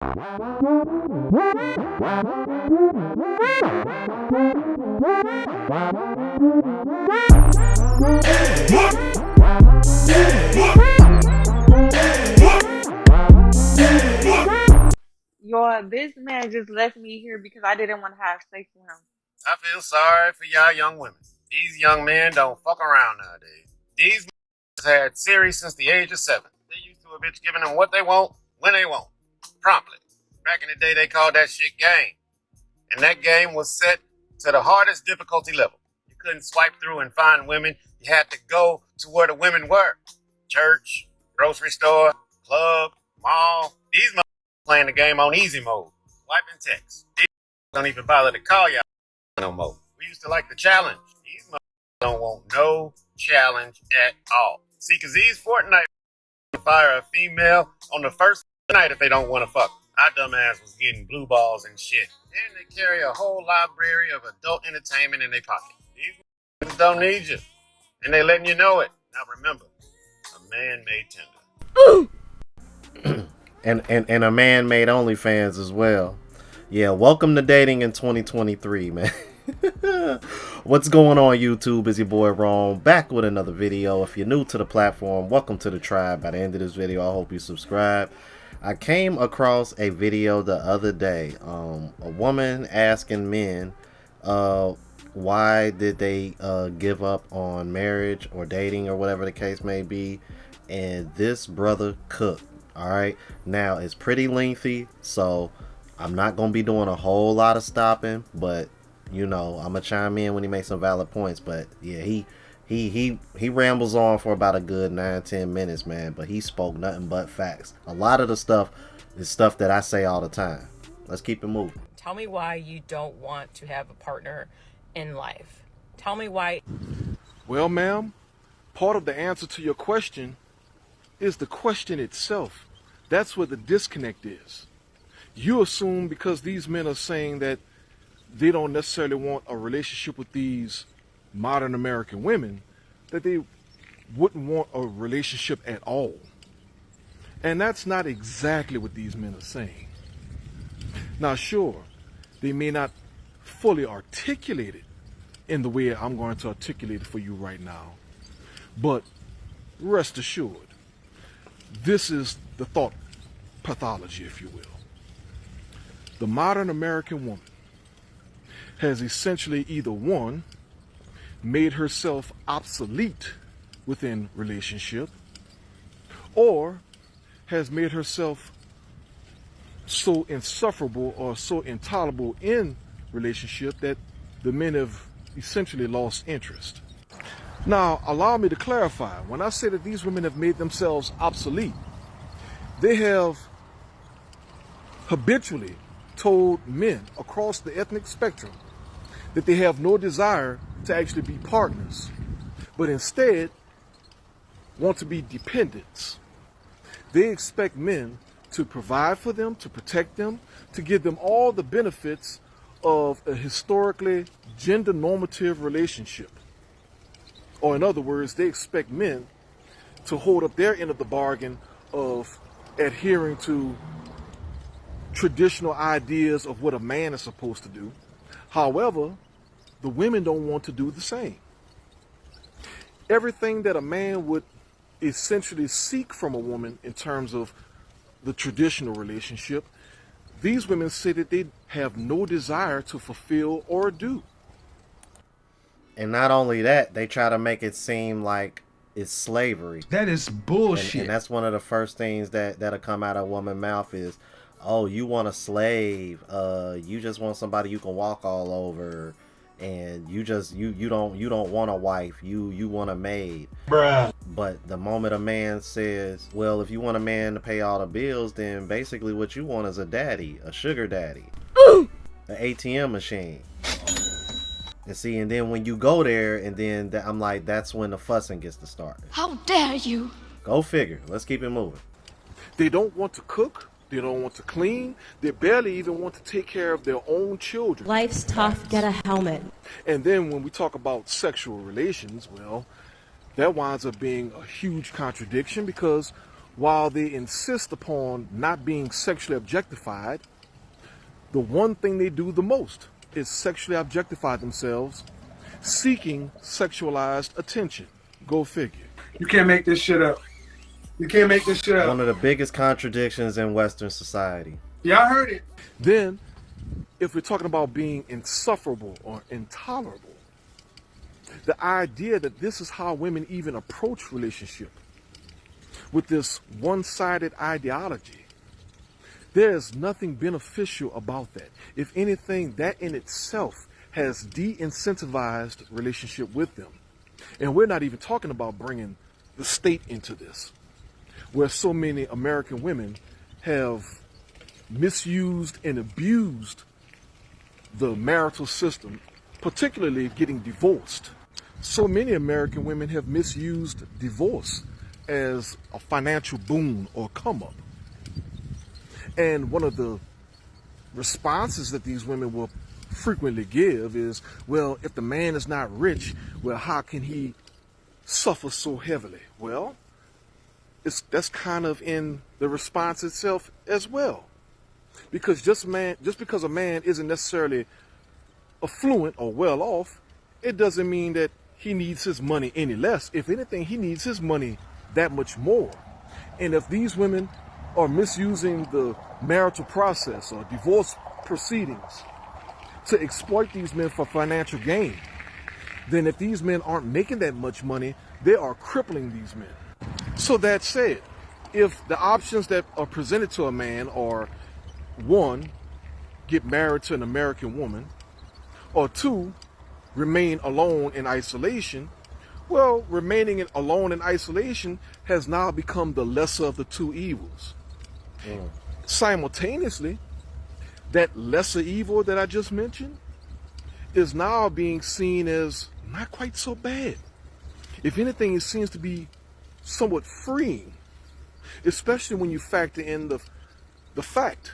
Y'all, this man just left me here because I didn't want to have sex with him. I feel sorry for y'all young women. These young men don't fuck around nowadays. These had series since the age of 7. They used to a bitch giving them what they want, when they want, promptly. Back in the day, they called that shit game. And that game was set to the hardest difficulty level. You couldn't swipe through and find women. You had to go to where the women were. Church, grocery store, club, mall. These motherfuckers playing the game on easy mode. Swiping text. These don't even bother to call y'all no more. We used to like the challenge. These motherfuckers don't want no challenge at all. See, because these Fortnite fire a female on the first night if they don't want to fuck. Our dumbass was getting blue balls and shit. And they carry a whole library of adult entertainment in their pocket. These motherfuckers don't need you. And they letting you know it. Now remember, a man made Tinder. and a man made OnlyFans as well. Yeah, welcome to dating in 2023, man. What's going on, YouTube? Is your boy Ron back with another video. If you're new to the platform, welcome to the tribe. By the end of this video, I hope you subscribe. I came across a video the other day, a woman asking men why did they give up on marriage or dating or whatever the case may be, and this brother cooked. All right, now it's pretty lengthy, so I'm not gonna be doing a whole lot of stopping, but you know, I'm gonna chime in when he makes some valid points. But yeah, he rambles on for about a good 9-10 minutes, man, but he spoke nothing but facts. A lot of the stuff is stuff that I say all the time. Let's keep it moving. Tell me why you don't want to have a partner in life. Tell me why. Well, ma'am, part of the answer to your question is the question itself. That's where the disconnect is. You assume because these men are saying that they don't necessarily want a relationship with these modern American women, that they wouldn't want a relationship at all. And that's not exactly what these men are saying. Now, sure, they may not fully articulate it in the way I'm going to articulate it for you right now, but rest assured, this is the thought pathology, if you will. The modern American woman has essentially either one, made herself obsolete within relationship, or has made herself so insufferable or so intolerable in relationship that the men have essentially lost interest. Now, allow me to clarify. When I say that these women have made themselves obsolete, they have habitually told men across the ethnic spectrum that they have no desire to actually be partners, but instead want to be dependents. They expect men to provide for them, to protect them, to give them all the benefits of a historically gender normative relationship. Or in other words, they expect men to hold up their end of the bargain of adhering to traditional ideas of what a man is supposed to do. However, the women don't want to do the same. Everything that a man would essentially seek from a woman in terms of the traditional relationship, these women say that they have no desire to fulfill or do. And not only that, they try to make it seem like it's slavery. That is bullshit. And that's one of the first things that'll come out of a woman's mouth is, oh, you want a slave, you just want somebody you can walk all over, and you don't want a wife, you want a maid. Bruh. But the moment a man says, well, if you want a man to pay all the bills, then basically what you want is a daddy, a sugar daddy. Ooh! An ATM machine. And see, and then when you go there, and then I'm like, that's when the fussing gets to start. How dare you? Go figure. Let's keep it moving. They don't want to cook. They don't want to clean. They barely even want to take care of their own children. Life's tough, get a helmet. And then when we talk about sexual relations, well, that winds up being a huge contradiction because while they insist upon not being sexually objectified, the one thing they do the most is sexually objectify themselves, seeking sexualized attention. Go figure. You can't make this shit up. You can't make this shit One up. of the biggest contradictions in Western society. Yeah, I heard it. Then, if we're talking about being insufferable or intolerable, the idea that this is how women even approach relationship with this one-sided ideology, there is nothing beneficial about that. If anything, that in itself has de-incentivized relationship with them. And we're not even talking about bringing the state into this, where so many American women have misused and abused the marital system, particularly getting divorced. So many American women have misused divorce as a financial boon or come up. And one of the responses that these women will frequently give is, well, if the man is not rich, well, how can he suffer so heavily? Well, that's kind of in the response itself as well. Because just because a man isn't necessarily affluent or well off, it doesn't mean that he needs his money any less. If anything, he needs his money that much more. And if these women are misusing the marital process or divorce proceedings to exploit these men for financial gain, then if these men aren't making that much money, they are crippling these men. So that said, if the options that are presented to a man are, one, get married to an American woman, or two, remain alone in isolation, well, remaining alone in isolation has now become the lesser of the two evils. Simultaneously, that lesser evil that I just mentioned is now being seen as not quite so bad. If anything, it seems to be somewhat freeing, especially when you factor in the fact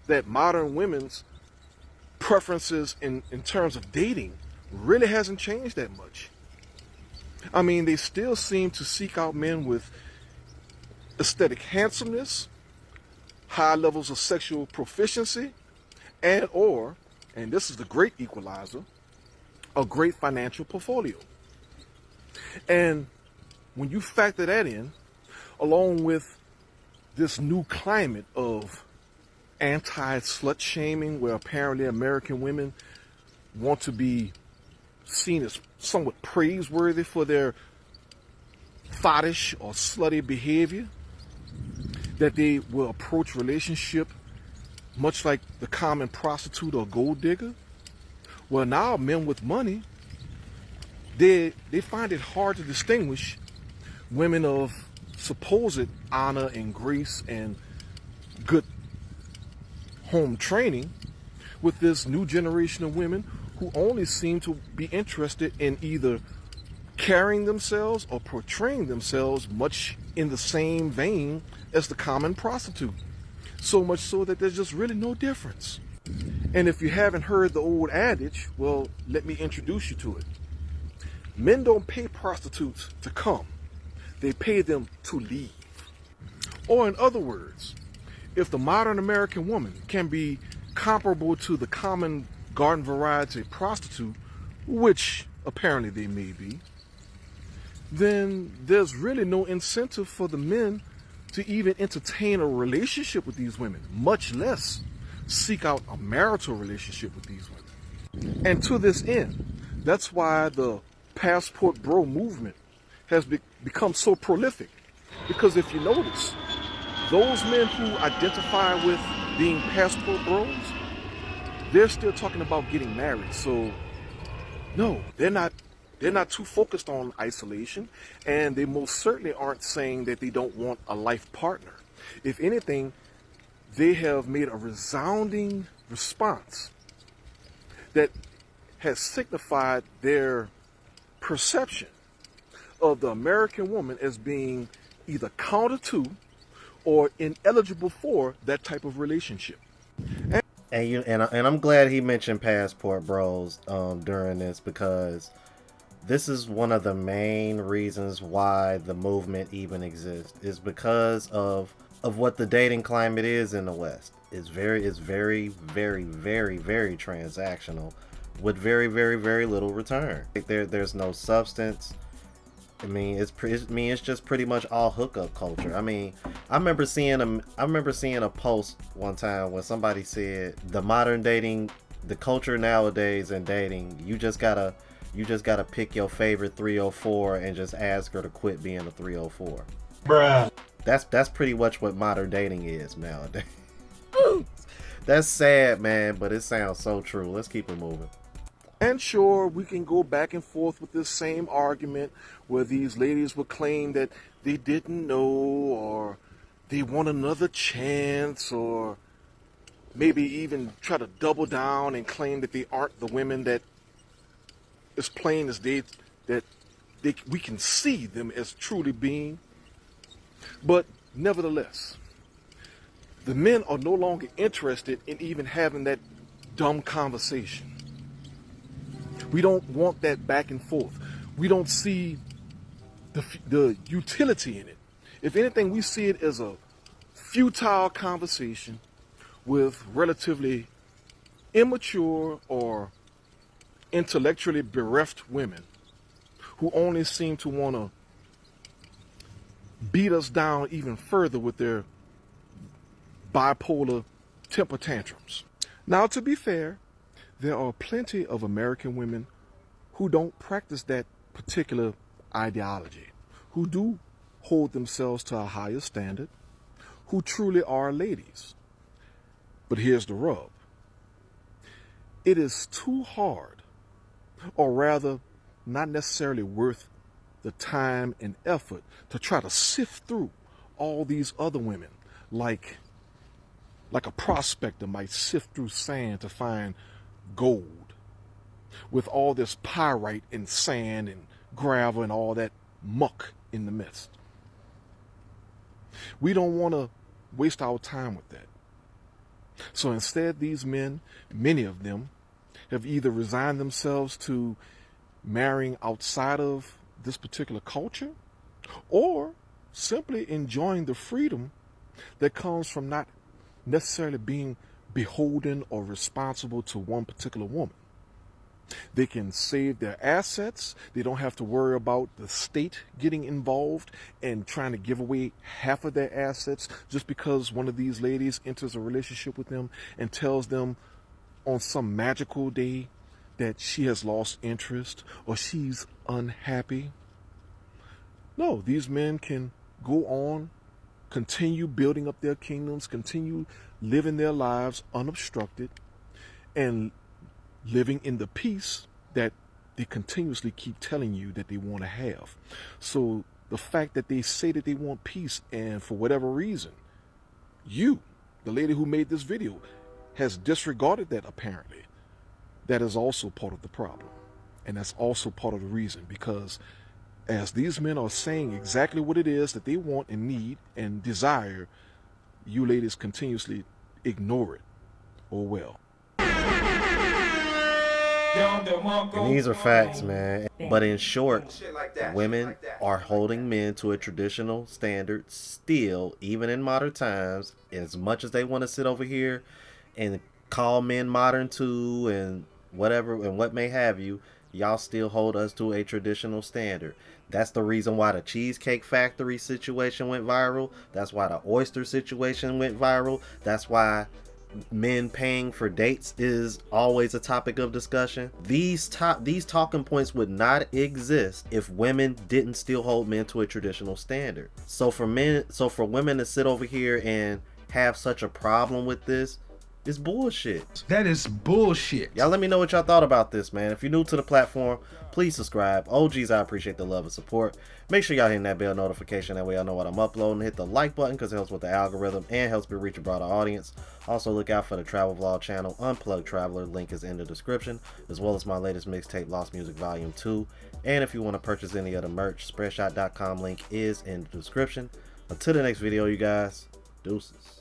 that modern women's preferences in terms of dating really hasn't changed that much. I mean, they still seem to seek out men with aesthetic handsomeness, high levels of sexual proficiency, and this is the great equalizer, a great financial portfolio. And when you factor that in, along with this new climate of anti-slut shaming, where apparently American women want to be seen as somewhat praiseworthy for their thottish or slutty behavior, that they will approach relationship much like the common prostitute or gold digger. Well, now men with money, they find it hard to distinguish women of supposed honor and grace and good home training with this new generation of women who only seem to be interested in either carrying themselves or portraying themselves much in the same vein as the common prostitute. So much so that there's just really no difference. And if you haven't heard the old adage, well, let me introduce you to it. Men don't pay prostitutes to come. They pay them to leave. Or in other words, if the modern American woman can be comparable to the common garden variety prostitute, which apparently they may be, then there's really no incentive for the men to even entertain a relationship with these women, much less seek out a marital relationship with these women. And to this end, that's why the passport bro movement has become so prolific. Because if you notice, those men who identify with being passport bros, they're still talking about getting married. So no, they're not too focused on isolation, and they most certainly aren't saying that they don't want a life partner. If anything, they have made a resounding response that has signified their perception of the American woman as being either counter to or ineligible for that type of relationship. And I'm glad he mentioned passport bros during this, because This is one of the main reasons why the movement even exists, is because of what the dating climate is in the West. It's very transactional, with very little return. There's no substance. I mean, it's just pretty much all hookup culture. I mean, I remember seeing a post one time where somebody said the culture nowadays in dating, you just gotta pick your favorite 304 and just ask her to quit being a 304. Bruh. That's pretty much what modern dating is nowadays. That's sad, man, but it sounds so true. Let's keep it moving. And sure, we can go back and forth with this same argument where these ladies will claim that they didn't know, or they want another chance, or maybe even try to double down and claim that they aren't the women that it's plain as day that we can see them as truly being. But nevertheless, the men are no longer interested in even having that dumb conversation. We don't want that back and forth. We don't see the utility in it. If anything, we see it as a futile conversation with relatively immature or intellectually bereft women who only seem to want to beat us down even further with their bipolar temper tantrums. Now, to be fair, there are plenty of American women who don't practice that particular ideology, who do hold themselves to a higher standard, who truly are ladies. But here's the rub. It is too hard, or rather, not necessarily worth the time and effort to try to sift through all these other women like a prospector might sift through sand to find gold, with all this pyrite and sand and gravel and all that muck in the midst. We don't want to waste our time with that. So instead, these men, many of them, have either resigned themselves to marrying outside of this particular culture, or simply enjoying the freedom that comes from not necessarily being beholden or responsible to one particular woman. They can save their assets. They don't have to worry about the state getting involved and trying to give away half of their assets just because one of these ladies enters a relationship with them and tells them on some magical day that she has lost interest or she's unhappy. No, these men can go on, continue building up their kingdoms, continue living their lives unobstructed, and living in the peace that they continuously keep telling you that they want to have. So the fact that they say that they want peace, and for whatever reason, you, the lady who made this video, has disregarded that apparently, that is also part of the problem. And that's also part of the reason, because as these men are saying exactly what it is that they want and need and desire, you ladies continuously ignore it. Oh well. And these are facts, man. But in short, women are holding men to a traditional standard still, even in modern times. As much as they want to sit over here and call men modern too and whatever and what may have you, y'all still hold us to a traditional standard. That's the reason why the Cheesecake Factory situation went viral. That's why the oyster situation went viral. That's why men paying for dates is always a topic of discussion. These talking points would not exist if women didn't still hold men to a traditional standard. So for women to sit over here and have such a problem with this, it's bullshit. That is bullshit. Y'all let me know what y'all thought about this, man. If you're new to the platform, please subscribe. OGs, I appreciate the love and support. Make sure y'all hit that bell notification. That way y'all know what I'm uploading. Hit the like button because it helps with the algorithm and helps me reach a broader audience. Also, look out for the travel vlog channel, Unplugged Traveler. Link is in the description, as well as my latest mixtape, Lost Music Volume 2. And if you want to purchase any of the merch, spreadshot.com link is in the description. Until the next video, you guys, deuces.